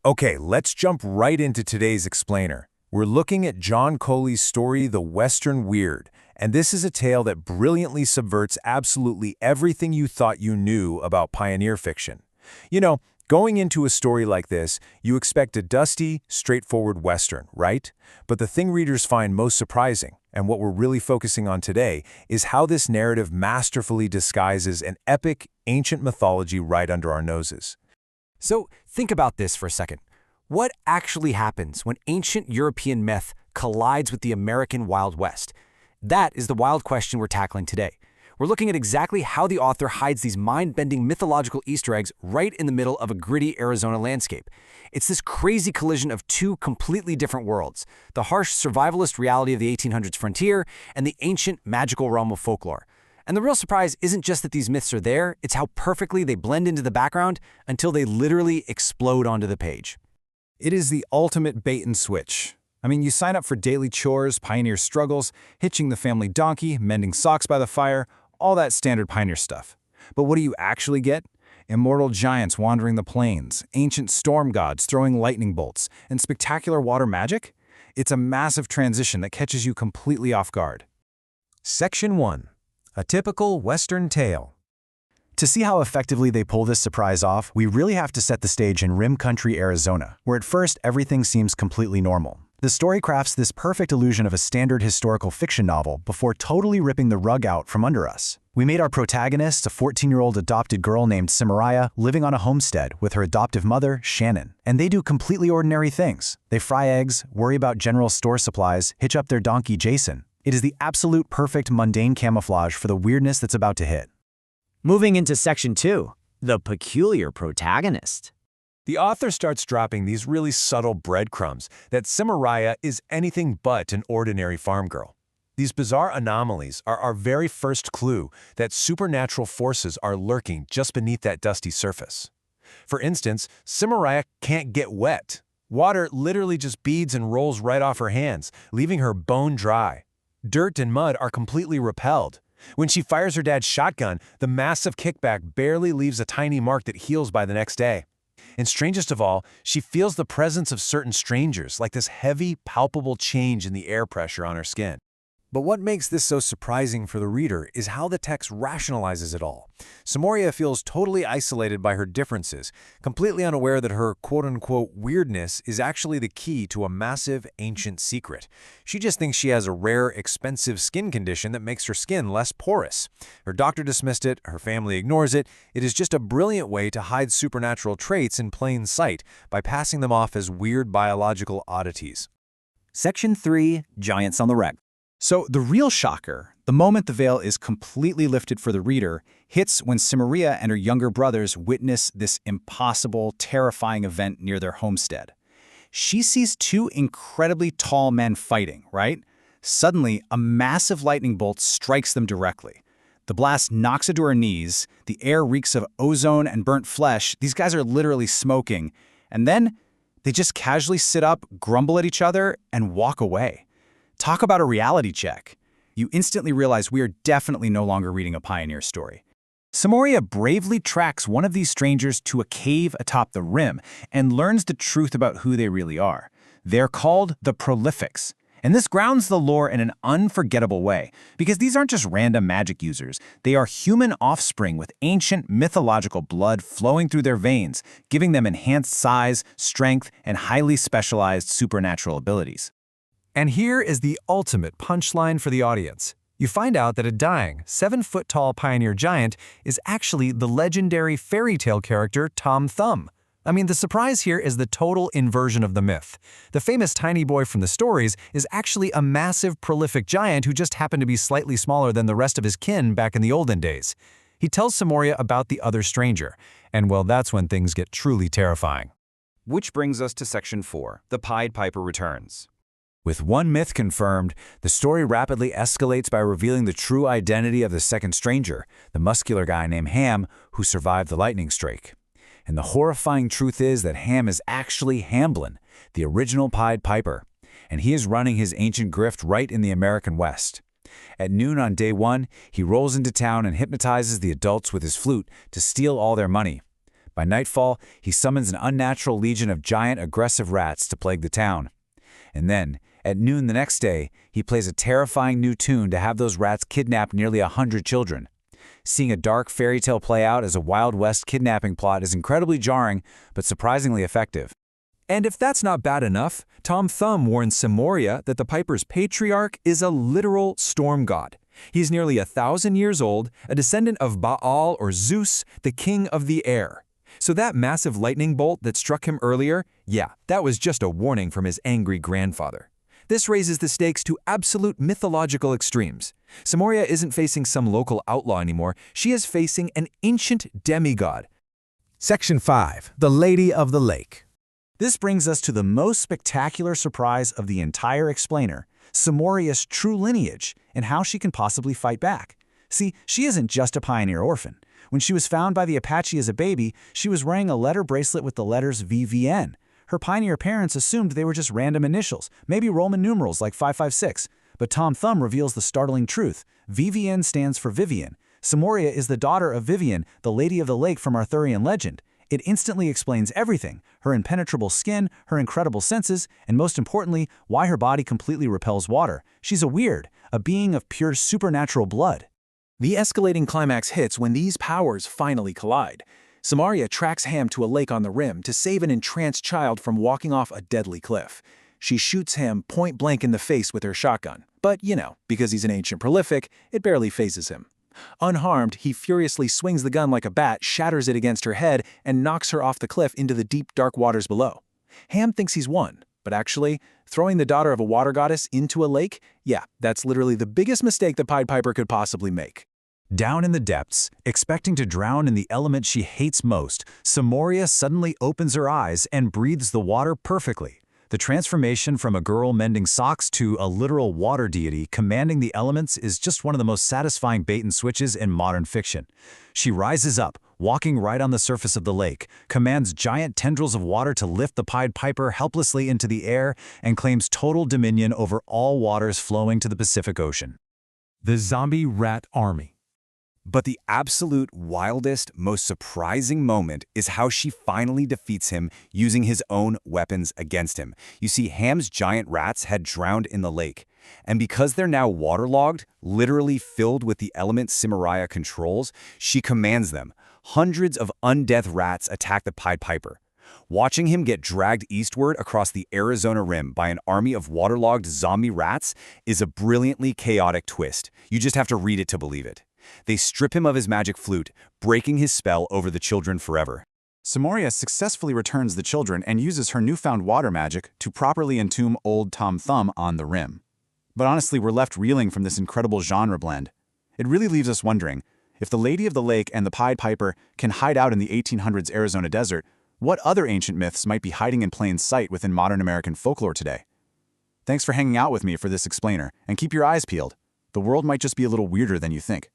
Okay, let's jump right into today's explainer. We're looking at John Coley's story, The Western Weird, and this is a tale that brilliantly subverts absolutely everything you thought you knew about pioneer fiction. You know, going into a story like this, you expect a dusty, straightforward Western, right? But the thing readers find most surprising, and what we're really focusing on today, is how this narrative masterfully disguises an epic, ancient mythology right under our noses. So think about this for a second. What actually happens when ancient European myth collides with the American Wild West? That is the wild question we're tackling today. We're looking at exactly how the author hides these mind-bending mythological Easter eggs right in the middle of a gritty Arizona landscape. It's this crazy collision of two completely different worlds, the harsh survivalist reality of the 1800s frontier and the ancient magical realm of folklore. And the real surprise isn't just that these myths are there, it's how perfectly they blend into the background until they literally explode onto the page. It is the ultimate bait and switch. I mean, you sign up for daily chores, pioneer struggles, hitching the family donkey, mending socks by the fire, all that standard pioneer stuff. But what do you actually get? Immortal giants wandering the plains, ancient storm gods throwing lightning bolts, and spectacular water magic? It's a massive transition that catches you completely off guard. Section 1. A typical Western tale. To see how effectively they pull this surprise off, we really have to set the stage in Rim Country, Arizona, where at first everything seems completely normal. The story crafts this perfect illusion of a standard historical fiction novel before totally ripping the rug out from under us. We made our protagonist a 14-year-old adopted girl named Cimaraya living on a homestead with her adoptive mother, Shannon. And they do completely ordinary things. They fry eggs, worry about general store supplies, hitch up their donkey Jason. It is the absolute perfect mundane camouflage for the weirdness that's about to hit. Moving into Section 2, the peculiar protagonist. The author starts dropping these really subtle breadcrumbs that Cimaraya is anything but an ordinary farm girl. These bizarre anomalies are our very first clue that supernatural forces are lurking just beneath that dusty surface. For instance, Cimaraya can't get wet. Water literally just beads and rolls right off her hands, leaving her bone dry. Dirt and mud are completely repelled. When she fires her dad's shotgun, the massive kickback barely leaves a tiny mark that heals by the next day. And strangest of all, she feels the presence of certain strangers, like this heavy, palpable change in the air pressure on her skin. But what makes this so surprising for the reader is how the text rationalizes it all. Cimaraya feels totally isolated by her differences, completely unaware that her quote-unquote weirdness is actually the key to a massive, ancient secret. She just thinks she has a rare, expensive skin condition that makes her skin less porous. Her doctor dismissed it, her family ignores it. It is just a brilliant way to hide supernatural traits in plain sight by passing them off as weird biological oddities. Section 3, Giants on the Wreck. So the real shocker, the moment the veil is completely lifted for the reader, hits when Cimaraya and her younger brothers witness this impossible, terrifying event near their homestead. She sees two incredibly tall men fighting, right? Suddenly, a massive lightning bolt strikes them directly. The blast knocks her to her knees, the air reeks of ozone and burnt flesh, these guys are literally smoking, and then they just casually sit up, grumble at each other, and walk away. Talk about a reality check. You instantly realize we are definitely no longer reading a pioneer story. Cimaraya bravely tracks one of these strangers to a cave atop the rim and learns the truth about who they really are. They're called the Prolifics. And this grounds the lore in an unforgettable way, because these aren't just random magic users. They are human offspring with ancient mythological blood flowing through their veins, giving them enhanced size, strength, and highly specialized supernatural abilities. And here is the ultimate punchline for the audience. You find out that a dying, 7-foot-tall pioneer giant is actually the legendary fairy tale character Tom Thumb. I mean, the surprise here is the total inversion of the myth. The famous tiny boy from the stories is actually a massive, prolific giant who just happened to be slightly smaller than the rest of his kin back in the olden days. He tells Cimaraya about the other stranger, and well, that's when things get truly terrifying. Which brings us to Section 4, the Pied Piper returns. With one myth confirmed, the story rapidly escalates by revealing the true identity of the second stranger, the muscular guy named Ham who survived the lightning strike. And the horrifying truth is that Ham is actually Hamblin, the original Pied Piper, and he is running his ancient grift right in the American West. At noon on day 1, he rolls into town and hypnotizes the adults with his flute to steal all their money. By nightfall, he summons an unnatural legion of giant aggressive rats to plague the town. And then, at noon the next day, he plays a terrifying new tune to have those rats kidnap nearly 100 children. Seeing a dark fairy tale play out as a Wild West kidnapping plot is incredibly jarring, but surprisingly effective. And if that's not bad enough, Tom Thumb warns Samoria that the Piper's patriarch is a literal storm god. He's nearly 1,000 years old, a descendant of Baal or Zeus, the king of the air. So that massive lightning bolt that struck him earlier, yeah, that was just a warning from his angry grandfather. This raises the stakes to absolute mythological extremes. Samoria isn't facing some local outlaw anymore, she is facing an ancient demigod. Section 5. The Lady of the Lake. This brings us to the most spectacular surprise of the entire explainer, Samoria's true lineage and how she can possibly fight back. See, she isn't just a pioneer orphan. When she was found by the Apache as a baby, she was wearing a letter bracelet with the letters VVN. Her pioneer parents assumed they were just random initials, maybe Roman numerals like 556. But Tom Thumb reveals the startling truth. VVN stands for Vivian. Samoria is the daughter of Vivian, the Lady of the Lake from Arthurian legend. It instantly explains everything: her impenetrable skin, her incredible senses, and most importantly, why her body completely repels water. She's a weird, a being of pure supernatural blood. The escalating climax hits when these powers finally collide. Samoria tracks Ham to a lake on the rim to save an entranced child from walking off a deadly cliff. She shoots Ham point blank in the face with her shotgun. But, because he's an ancient prolific, it barely phases him. Unharmed, he furiously swings the gun like a bat, shatters it against her head, and knocks her off the cliff into the deep, dark waters below. Ham thinks he's won, but actually, throwing the daughter of a water goddess into a lake? Yeah, that's literally the biggest mistake the Pied Piper could possibly make. Down in the depths, expecting to drown in the element she hates most, Samoria suddenly opens her eyes and breathes the water perfectly. The transformation from a girl mending socks to a literal water deity commanding the elements is just one of the most satisfying bait and switches in modern fiction. She rises up, walking right on the surface of the lake, commands giant tendrils of water to lift the Pied Piper helplessly into the air, and claims total dominion over all waters flowing to the Pacific Ocean. The Zombie Rat Army. But the absolute wildest, most surprising moment is how she finally defeats him using his own weapons against him. You see, Ham's giant rats had drowned in the lake, and because they're now waterlogged, literally filled with the element Samoria controls, she commands them. Hundreds of undeath rats attack the Pied Piper. Watching him get dragged eastward across the Arizona rim by an army of waterlogged zombie rats is a brilliantly chaotic twist. You just have to read it to believe it. They strip him of his magic flute, breaking his spell over the children forever. Samoria successfully returns the children and uses her newfound water magic to properly entomb old Tom Thumb on the rim. But honestly, we're left reeling from this incredible genre blend. It really leaves us wondering, if the Lady of the Lake and the Pied Piper can hide out in the 1800s Arizona desert, what other ancient myths might be hiding in plain sight within modern American folklore today? Thanks for hanging out with me for this explainer, and keep your eyes peeled. The world might just be a little weirder than you think.